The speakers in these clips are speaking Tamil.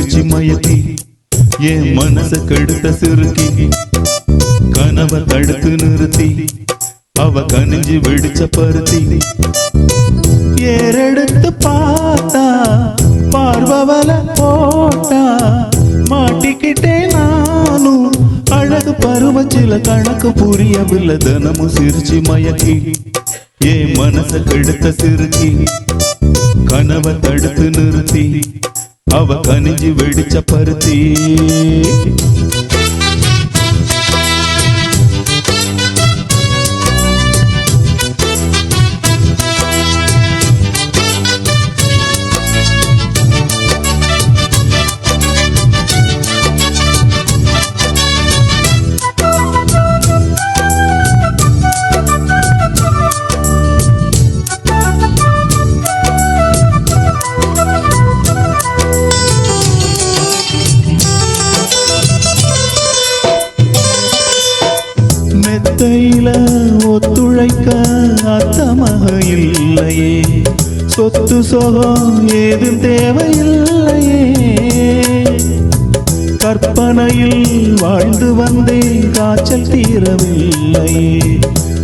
சிரிச்சு மயக்கி என் மனச கெடுத்த சிறுக்கி கனவை தடுத்து நிறுத்தி அவ கனிஞ்சு வெடிச்ச பருத்தி ஏறெடுத்து பார்த்தா பார்வவல போட்டா மாட்டிக்கிட்டே நானும் அழகு பருவச்சில கணக்கு புரியவில்லை தினமும் சிரிச்சு மயக்கி என் மனச கெடுத்த சிறுக்கி கனவை தடுத்து நிறுத்தி அவ கனிஞ்சு வெடிச்ச பருத்தி மெத்தையில ஒத்துழைக்க அத்தமக இல்லையே சொத்து சோகம் ஏதும் தேவையில்லையே கற்பனையில் வாழ்ந்து வந்தேன் காய்ச்சல் தீரவில்லையே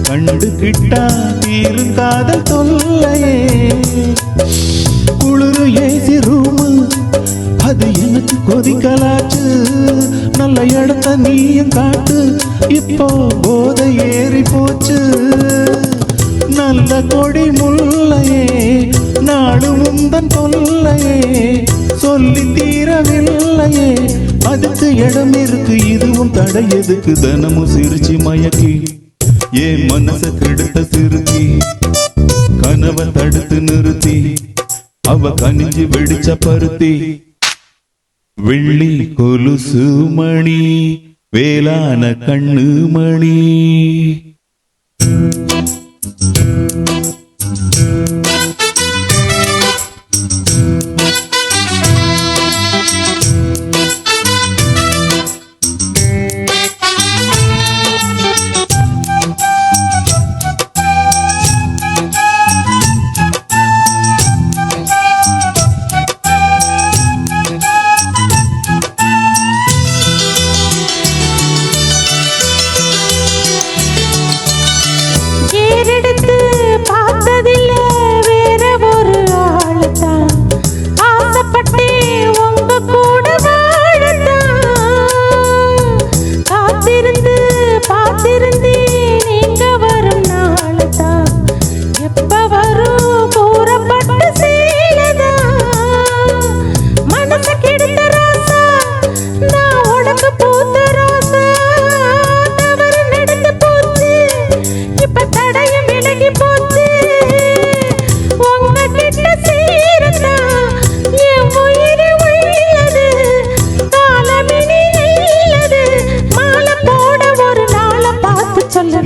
கண்டுகிட்டா தீரும் காதல் தொல்லையே குளிரு ஏசி ரூமு அது எனக்கு கொதிக்கலாச்சு நல்ல இடத்த நீயும் காட்டு இப்போ போதை ஏறி போச்சு நல்ல கொடி முல்லையே நாடு முந்தன் தொல்லையே சொல்லி தீரவில்லையே அதுக்கு இடம் இருக்கு இதுவும் தடை எதுக்கு தினமும் சிரிச்சு மயக்கி ஏன் மனச கெடுத்த சிறுக்கி கனவை தடுத்து நிறுத்தி அவ கனிஞ்சு வெடிச்ச பருத்தி வெள்ளி கொலுசு மணி வேளான கண்ணு மணி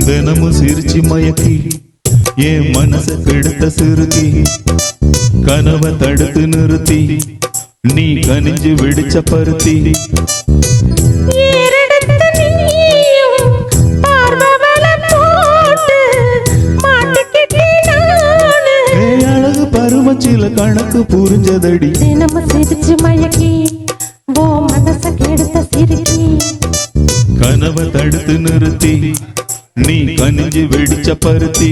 தினமும் சிரிச்சு மயக்கி என் மனச கெடுத்த சிறுக்கி கனவை தடுத்து நிறுத்தி நீ கனிஞ்சு வெடிச்ச பருத்தி அழகு பருவச்சில கணக்கு புரிஞ்சதடி தினமும் சிரிச்சு மயக்கி ஓ மனச கெடுத்த சிறுக்கி கனவை தடுத்து நிறுத்தி நீ கனிஞ்சு வெடிச்ச பருத்தி